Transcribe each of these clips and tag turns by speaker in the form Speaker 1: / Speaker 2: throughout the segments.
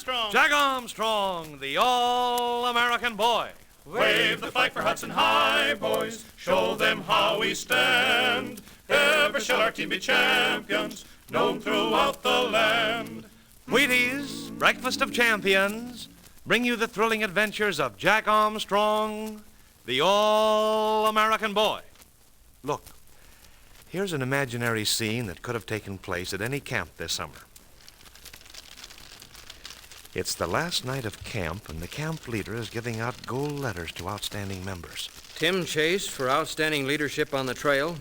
Speaker 1: Armstrong!
Speaker 2: Jack Armstrong, the all-American boy.
Speaker 1: Wave the flag for Hudson High, boys. Show them how we stand. Ever shall our team be champions, known throughout the land.
Speaker 2: Wheaties, breakfast of champions, bring you the thrilling adventures of Jack Armstrong, the all-American boy. Look, here's an imaginary scene that could have taken place at any camp this summer. It's the last night of camp, and the camp leader is giving out gold letters to outstanding members.
Speaker 3: Tim Chase for outstanding leadership on the trail.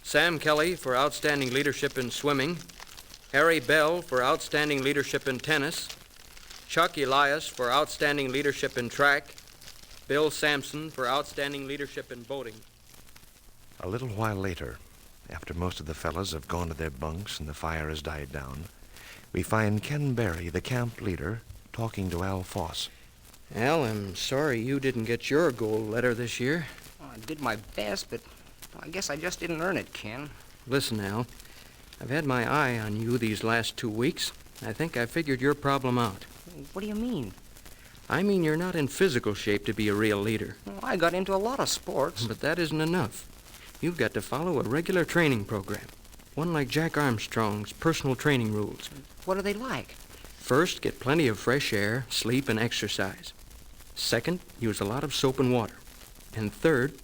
Speaker 3: Sam Kelly for outstanding leadership in swimming. Harry Bell for outstanding leadership in tennis. Chuck Elias for outstanding leadership in track. Bill Sampson for outstanding leadership in boating.
Speaker 2: A little while later, after most of the fellows have gone to their bunks and the fire has died down, we find Ken Berry, the camp leader, talking to Al Foss.
Speaker 3: Al, I'm sorry you didn't get your gold letter this year.
Speaker 4: Well, I did my best, but I guess I just didn't earn it, Ken.
Speaker 3: Listen, Al, I've had my eye on you these last 2 weeks. I think I figured your problem out.
Speaker 4: What do you mean?
Speaker 3: I mean you're not in physical shape to be a real leader.
Speaker 4: Well, I got into a lot of sports.
Speaker 3: But that isn't enough. You've got to follow a regular training program. One like Jack Armstrong's personal training rules.
Speaker 4: What are they like?
Speaker 3: First, get plenty of fresh air, sleep, and exercise. Second, use a lot of soap and water. And third,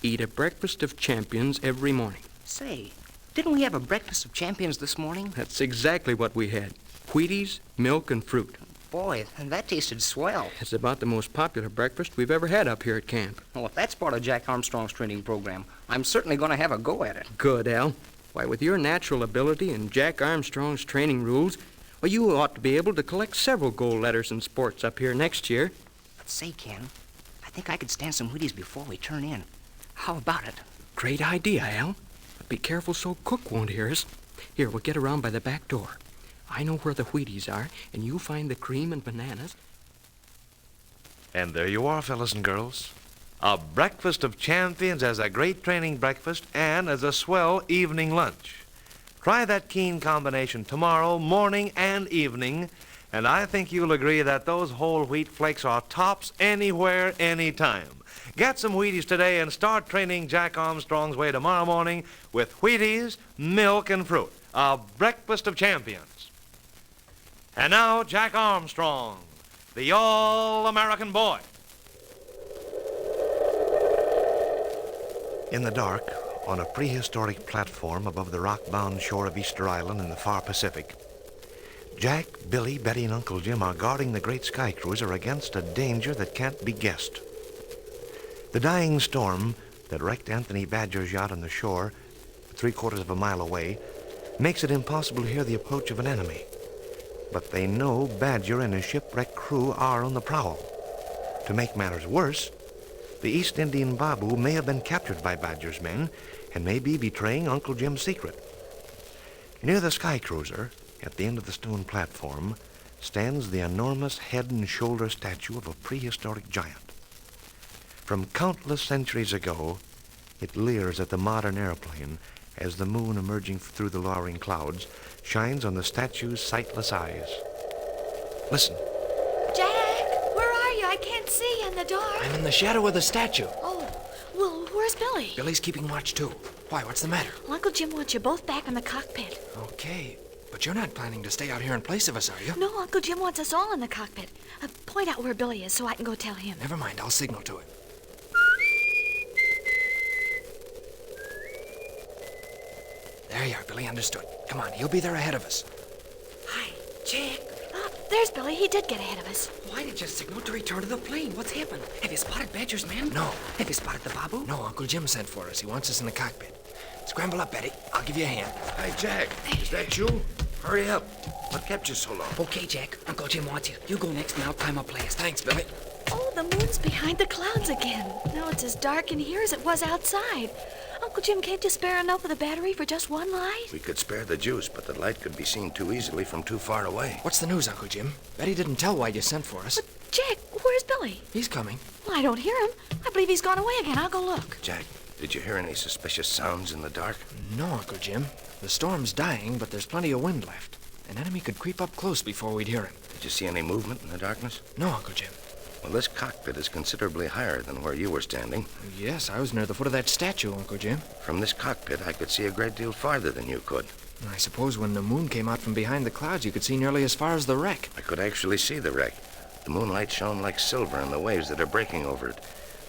Speaker 3: eat a breakfast of champions every morning.
Speaker 4: Say, didn't we have a breakfast of champions this morning?
Speaker 3: That's exactly what we had. Wheaties, milk, and fruit.
Speaker 4: Boy, that tasted swell.
Speaker 3: It's about the most popular breakfast we've ever had up here at camp.
Speaker 4: Well, if that's part of Jack Armstrong's training program, I'm certainly going to have a go at it.
Speaker 3: Good, Al. Why, with your natural ability and Jack Armstrong's training rules, well, you ought to be able to collect several gold letters in sports up here next year.
Speaker 4: But say, Ken, I think I could stand some Wheaties before we turn in. How about it?
Speaker 3: Great idea, Al. But be careful so Cook won't hear us. Here, we'll get around by the back door. I know where the Wheaties are, and you find the cream and bananas.
Speaker 2: And there you are, fellas and girls. A breakfast of champions as a great training breakfast and as a swell evening lunch. Try that keen combination tomorrow, morning and evening, and I think you'll agree that those whole wheat flakes are tops anywhere, anytime. Get some Wheaties today and start training Jack Armstrong's way tomorrow morning with Wheaties, milk, and fruit. A breakfast of champions. And now, Jack Armstrong, the all-American boy. In the dark, on a prehistoric platform above the rock-bound shore of Easter Island in the far Pacific, Jack, Billy, Betty, and Uncle Jim are guarding the great sky cruiser against a danger that can't be guessed. The dying storm that wrecked Anthony Badger's yacht on the shore, 3/4 of a mile away, makes it impossible to hear the approach of an enemy. But they know Badger and his shipwrecked crew are on the prowl. To make matters worse, the East Indian Babu may have been captured by Badger's men and may be betraying Uncle Jim's secret. Near the sky cruiser, at the end of the stone platform, stands the enormous head and shoulder statue of a prehistoric giant. From countless centuries ago, it leers at the modern airplane as the moon, emerging through the lowering clouds, shines on the statue's sightless eyes. Listen.
Speaker 5: Jack, where are you? I can't see in the dark.
Speaker 6: I'm in the shadow of the statue.
Speaker 5: Oh, well, where's Billy?
Speaker 6: Billy's keeping watch, too. Why, what's the matter?
Speaker 5: Well, Uncle Jim wants you both back in the cockpit.
Speaker 6: Okay, but you're not planning to stay out here in place of us, are you?
Speaker 5: No, Uncle Jim wants us all in the cockpit. Point out where Billy is so I can go tell him.
Speaker 6: Never mind, I'll signal to it. There you are, Billy, understood. Come on, he'll be there ahead of us.
Speaker 7: Hi, Jack.
Speaker 5: There's Billy. He did get ahead of us.
Speaker 7: Why did you signal to return to the plane? What's happened? Have you spotted Badger's men?
Speaker 6: No.
Speaker 7: Have you spotted the Babu?
Speaker 6: No, Uncle Jim sent for us. He wants us in the cockpit. Scramble up, Betty. I'll give you a hand.
Speaker 8: Hi, Jack. Is that you? Hurry up. What kept you so long?
Speaker 7: Okay, Jack. Uncle Jim wants you. You go next and I'll climb up last.
Speaker 6: Thanks, Billy.
Speaker 5: Oh, the moon's behind the clouds again. Now it's as dark in here as it was outside. Uncle Jim, can't you spare enough of the battery for just one light?
Speaker 8: We could spare the juice, but the light could be seen too easily from too far away.
Speaker 6: What's the news, Uncle Jim? Betty didn't tell why you sent for us.
Speaker 5: But, Jack, where's Billy?
Speaker 6: He's coming.
Speaker 5: Well, I don't hear him. I believe he's gone away again. I'll go look.
Speaker 8: Jack, did you hear any suspicious sounds in the dark?
Speaker 6: No, Uncle Jim. The storm's dying, but there's plenty of wind left. An enemy could creep up close before we'd hear him.
Speaker 8: Did you see any movement in the darkness?
Speaker 6: No, Uncle Jim.
Speaker 8: Well, this cockpit is considerably higher than where you were standing.
Speaker 6: Yes, I was near the foot of that statue, Uncle Jim.
Speaker 8: From this cockpit, I could see a great deal farther than you could.
Speaker 6: I suppose when the moon came out from behind the clouds, you could see nearly as far as the wreck.
Speaker 8: I could actually see the wreck. The moonlight shone like silver on the waves that are breaking over it.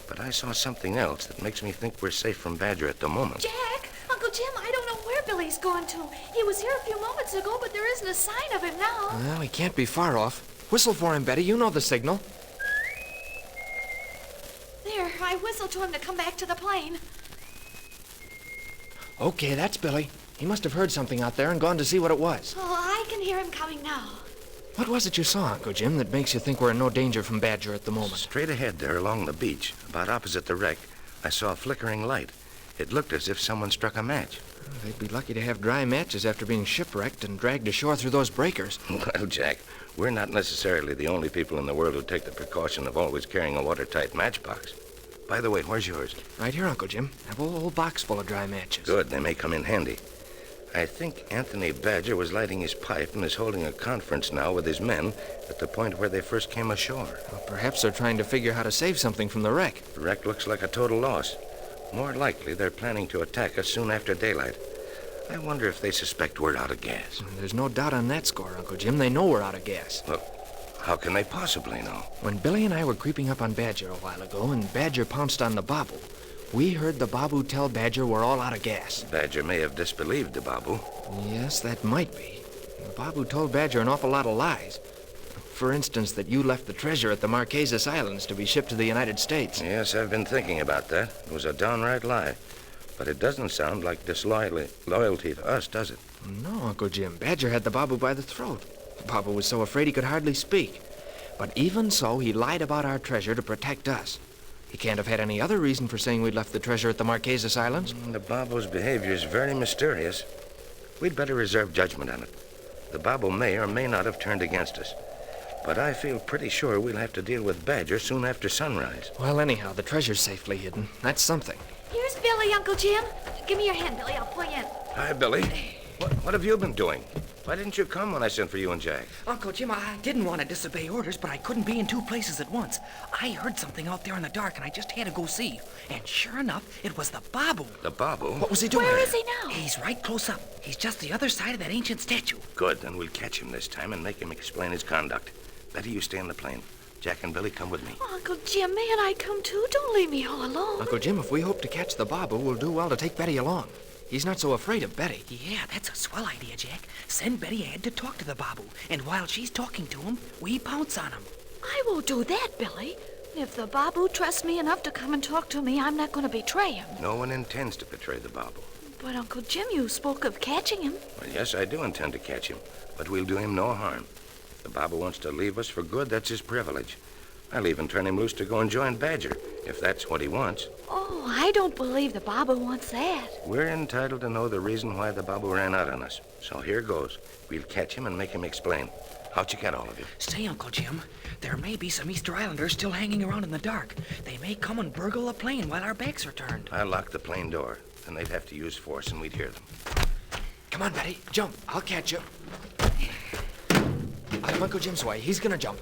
Speaker 8: But I saw something else that makes me think we're safe from Badger at the moment.
Speaker 5: Jack, Uncle Jim, I don't know where Billy's gone to. He was here a few moments ago, but there isn't a sign of him now.
Speaker 6: Well, he can't be far off. Whistle for him, Betty. You know the signal.
Speaker 5: There, I whistled to him to come back to the plane.
Speaker 6: Okay, that's Billy. He must have heard something out there and gone to see what it was.
Speaker 5: Oh, I can hear him coming now.
Speaker 6: What was it you saw, Uncle Jim, that makes you think we're in no danger from Badger at the moment?
Speaker 8: Straight ahead there along the beach, about opposite the wreck, I saw a flickering light. It looked as if someone struck a match.
Speaker 6: They'd be lucky to have dry matches after being shipwrecked and dragged ashore through those breakers.
Speaker 8: Well, Jack, we're not necessarily the only people in the world who take the precaution of always carrying a watertight matchbox. By the way, where's yours?
Speaker 6: Right here, Uncle Jim. I have a whole box full of dry matches.
Speaker 8: Good, they may come in handy. I think Anthony Badger was lighting his pipe and is holding a conference now with his men at the point where they first came ashore.
Speaker 6: Well, perhaps they're trying to figure how to save something from the wreck.
Speaker 8: The wreck looks like a total loss. More likely, they're planning to attack us soon after daylight. I wonder if they suspect we're out of gas.
Speaker 6: There's no doubt on that score, Uncle Jim. They know we're out of gas.
Speaker 8: Well, how can they possibly know?
Speaker 6: When Billy and I were creeping up on Badger a while ago and Badger pounced on the Babu, we heard the Babu tell Badger we're all out of gas.
Speaker 8: Badger may have disbelieved the Babu.
Speaker 6: Yes, that might be. The Babu told Badger an awful lot of lies. For instance, that you left the treasure at the Marquesas Islands to be shipped to the United States.
Speaker 8: Yes, I've been thinking about that. It was a downright lie. But it doesn't sound like disloyalty to us, does it?
Speaker 6: No, Uncle Jim. Badger had the Babu by the throat. The Babu was so afraid he could hardly speak. But even so, he lied about our treasure to protect us. He can't have had any other reason for saying we'd left the treasure at the Marquesas Islands.
Speaker 8: The Babu's behavior is very mysterious. We'd better reserve judgment on it. The Babu may or may not have turned against us. But I feel pretty sure we'll have to deal with Badger soon after sunrise.
Speaker 6: Well, anyhow, the treasure's safely hidden. That's something.
Speaker 5: Here's Billy, Uncle Jim. Give me your hand, Billy. I'll pull you in.
Speaker 8: Hi, Billy. What have you been doing? Why didn't you come when I sent for you and Jack?
Speaker 7: Uncle Jim, I didn't want to disobey orders, but I couldn't be in two places at once. I heard something out there in the dark, and I just had to go see. And sure enough, it was the Babu.
Speaker 8: The Babu?
Speaker 6: What was he doing?
Speaker 5: Where is he now?
Speaker 7: He's right close up. He's just the other side of that ancient statue.
Speaker 8: Good, then we'll catch him this time and make him explain his conduct. Betty, you stay in the plane. Jack and Billy, come with me.
Speaker 5: Oh, Uncle Jim, mayn't I come too? Don't leave me all alone.
Speaker 6: Uncle Jim, if we hope to catch the Babu, we'll do well to take Betty along. He's not so afraid of Betty.
Speaker 7: Yeah, that's a swell idea, Jack. Send Betty ahead to talk to the Babu, and while she's talking to him, we pounce on him.
Speaker 5: I won't do that, Billy. If the Babu trusts me enough to come and talk to me, I'm not going to betray him.
Speaker 8: No one intends to betray the Babu.
Speaker 5: But, Uncle Jim, you spoke of catching him.
Speaker 8: Well, yes, I do intend to catch him, but we'll do him no harm. If the Babu wants to leave us for good, that's his privilege. I'll even turn him loose to go and join Badger, if that's what he wants.
Speaker 5: Oh, I don't believe the Babu wants that.
Speaker 8: We're entitled to know the reason why the Babu ran out on us. So here goes. We'll catch him and make him explain. How'd you get all of you?
Speaker 7: Say, Uncle Jim, there may be some Easter Islanders still hanging around in the dark. They may come and burgle the plane while our backs are turned.
Speaker 8: I'll lock the plane door. Then they'd have to use force and we'd hear them.
Speaker 6: Come on, Betty. Jump. I'll catch you. I'm Uncle Jim's way. He's gonna jump.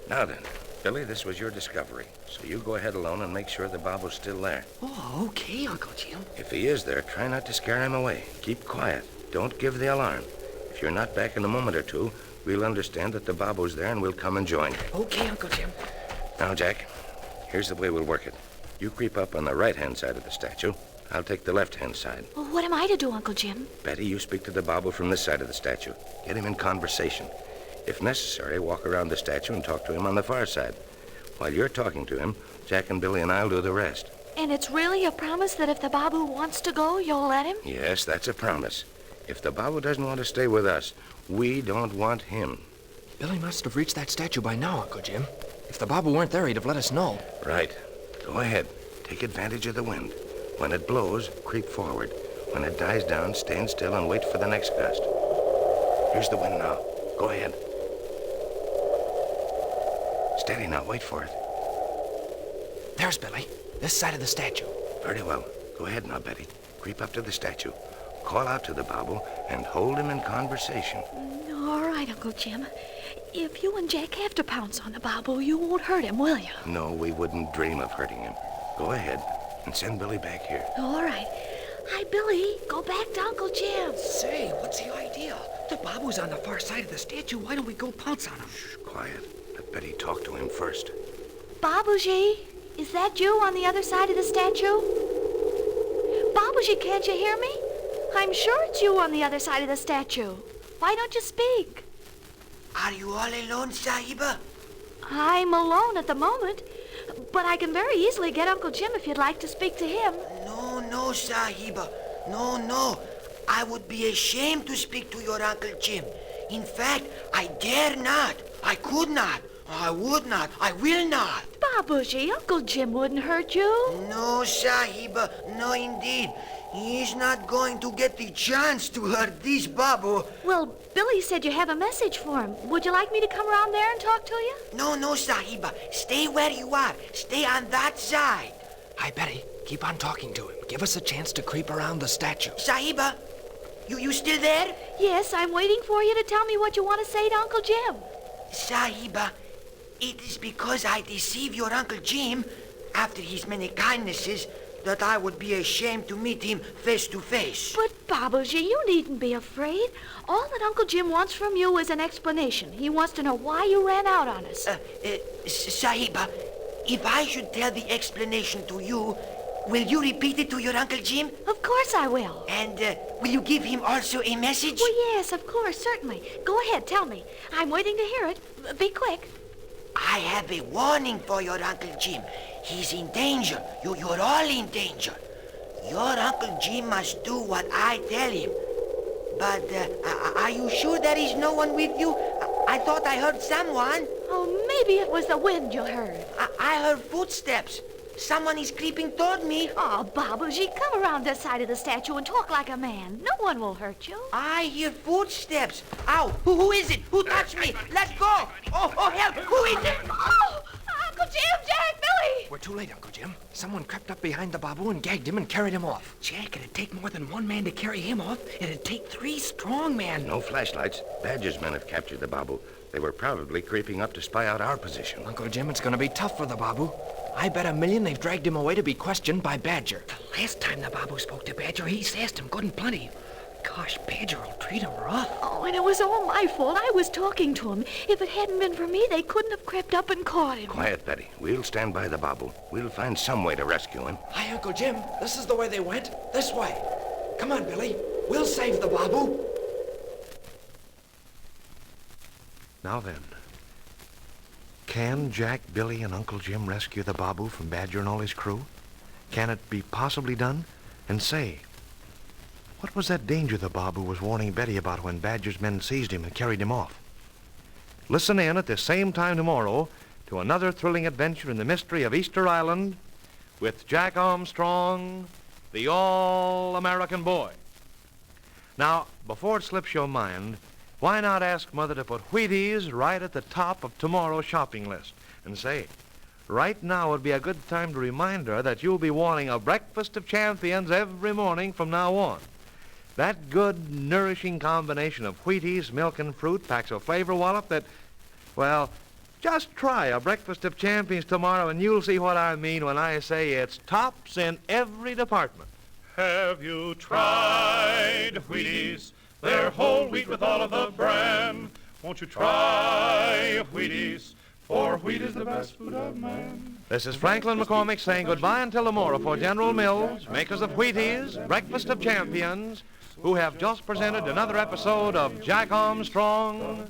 Speaker 8: Now then, Billy, this was your discovery. So you go ahead alone and make sure the Babu's still there.
Speaker 7: Oh, okay, Uncle Jim.
Speaker 8: If he is there, try not to scare him away. Keep quiet. Don't give the alarm. If you're not back in a moment or two, we'll understand that the Babu's there and we'll come and join you.
Speaker 7: Okay, Uncle Jim.
Speaker 8: Now, Jack, here's the way we'll work it. You creep up on the right-hand side of the statue. I'll take the left-hand side.
Speaker 5: Well, what am I to do, Uncle Jim?
Speaker 8: Betty, you speak to the Babu from this side of the statue. Get him in conversation. If necessary, walk around the statue and talk to him on the far side. While you're talking to him, Jack and Billy and I'll do the rest.
Speaker 5: And it's really a promise that if the Babu wants to go, you'll let him?
Speaker 8: Yes, that's a promise. If the Babu doesn't want to stay with us, we don't want him.
Speaker 6: Billy must have reached that statue by now, Uncle Jim. If the Babu weren't there, he'd have let us know.
Speaker 8: Right. Go ahead. Take advantage of the wind. When it blows, creep forward. When it dies down, stand still and wait for the next gust. Here's the wind now. Go ahead. Steady now. Wait for it.
Speaker 6: There's Billy. This side of the statue.
Speaker 8: Very well. Go ahead now, Betty. Creep up to the statue. Call out to the Babu and hold him in conversation.
Speaker 5: All right, Uncle Jim. If you and Jack have to pounce on the Babu, you won't hurt him, will you?
Speaker 8: No, we wouldn't dream of hurting him. Go ahead and send Billy back here.
Speaker 5: All right. Hi, Billy. Go back to Uncle Jim.
Speaker 7: Say, what's the idea? The Babu's on the far side of the statue. Why don't we go pounce on him?
Speaker 8: Shh, quiet. Let Betty talk to him first.
Speaker 5: Babuji, is that you on the other side of the statue? Babuji, can't you hear me? I'm sure it's you on the other side of the statue. Why don't you speak?
Speaker 9: Are you all alone, Sahiba?
Speaker 5: I'm alone at the moment, but I can very easily get Uncle Jim if you'd like to speak to him.
Speaker 9: No, Sahiba. No. I would be ashamed to speak to your Uncle Jim. In fact, I dare not. I could not. I would not. I will not.
Speaker 5: Babuji, Uncle Jim wouldn't hurt you.
Speaker 9: No, Sahiba. No, indeed. He's not going to get the chance to hurt this Babu.
Speaker 5: Well, Billy said you have a message for him. Would you like me to come around there and talk to you?
Speaker 9: No, Sahiba. Stay where you are. Stay on that side.
Speaker 6: Hi, Betty. Keep on talking to him. Give us a chance to creep around the statue.
Speaker 9: Sahiba, you still there?
Speaker 5: Yes, I'm waiting for you to tell me what you want to say to Uncle Jim.
Speaker 9: Sahiba, it is because I deceive your Uncle Jim after his many kindnesses that I would be ashamed to meet him face to face.
Speaker 5: But, Babuji, you needn't be afraid. All that Uncle Jim wants from you is an explanation. He wants to know why you ran out on us.
Speaker 9: Sahiba, if I should tell the explanation to you, will you repeat it to your Uncle Jim?
Speaker 5: Of course I will.
Speaker 9: And will you give him also a message?
Speaker 5: Well, yes, of course, certainly. Go ahead, tell me. I'm waiting to hear it. Be quick.
Speaker 9: I have a warning for your Uncle Jim. He's in danger. You're all in danger. Your Uncle Jim must do what I tell him. But are you sure there is no one with you? I thought I heard someone.
Speaker 5: Oh, maybe it was the wind you heard.
Speaker 9: I heard footsteps. Someone is creeping toward me.
Speaker 5: Oh, Babuji, come around this side of the statue and talk like a man. No one will hurt you.
Speaker 9: I hear footsteps. Ow! Who is it? Who touched me? Let's go! Oh, help! Who is it?
Speaker 5: Oh, Uncle Jim, Jack, Billy!
Speaker 6: We're too late, Uncle Jim. Someone crept up behind the Babu and gagged him and carried him off.
Speaker 7: Jack, it'd take more than one man to carry him off. It'd take 3 strong men.
Speaker 8: No flashlights. Badger's men have captured the Babu. They were probably creeping up to spy out our position.
Speaker 6: Uncle Jim, it's going to be tough for the Babu. I bet $1,000,000 they've dragged him away to be questioned by Badger.
Speaker 7: The last time the Babu spoke to Badger, he sassed him good and plenty. Gosh, Badger will treat him rough.
Speaker 5: Oh, and it was all my fault. I was talking to him. If it hadn't been for me, they couldn't have crept up and caught him.
Speaker 8: Quiet, Betty. We'll stand by the Babu. We'll find some way to rescue him.
Speaker 6: Hi, Uncle Jim. This is the way they went. This way. Come on, Billy. We'll save the Babu.
Speaker 2: Now then, can Jack, Billy, and Uncle Jim rescue the Babu from Badger and all his crew? Can it be possibly done? And say, what was that danger the Babu was warning Betty about when Badger's men seized him and carried him off? Listen in at the same time tomorrow to another thrilling adventure in the mystery of Easter Island with Jack Armstrong, the All-American Boy. Now, before it slips your mind, why not ask Mother to put Wheaties right at the top of tomorrow's shopping list and say, right now would be a good time to remind her that you'll be wanting a breakfast of champions every morning from now on. That good, nourishing combination of Wheaties, milk, and fruit packs a flavor wallop that, well, just try a breakfast of champions tomorrow and you'll see what I mean when I say it's tops in every department.
Speaker 1: Have you tried Wheaties? They're whole wheat with all of the bran. Won't you try Wheaties? For wheat is the best food of man.
Speaker 2: This is Franklin McCormick saying goodbye until tomorrow for General Mills, makers of Wheaties, Breakfast of Champions, who have just presented another episode of Jack Armstrong,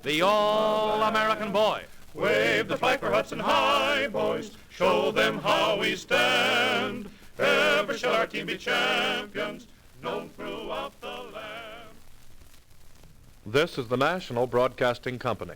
Speaker 2: the All-American Boy.
Speaker 1: Wave the flag for Hudson High, boys. Show them how we stand. Ever shall our team be champions, known throughout the land.
Speaker 10: This is the National Broadcasting Company.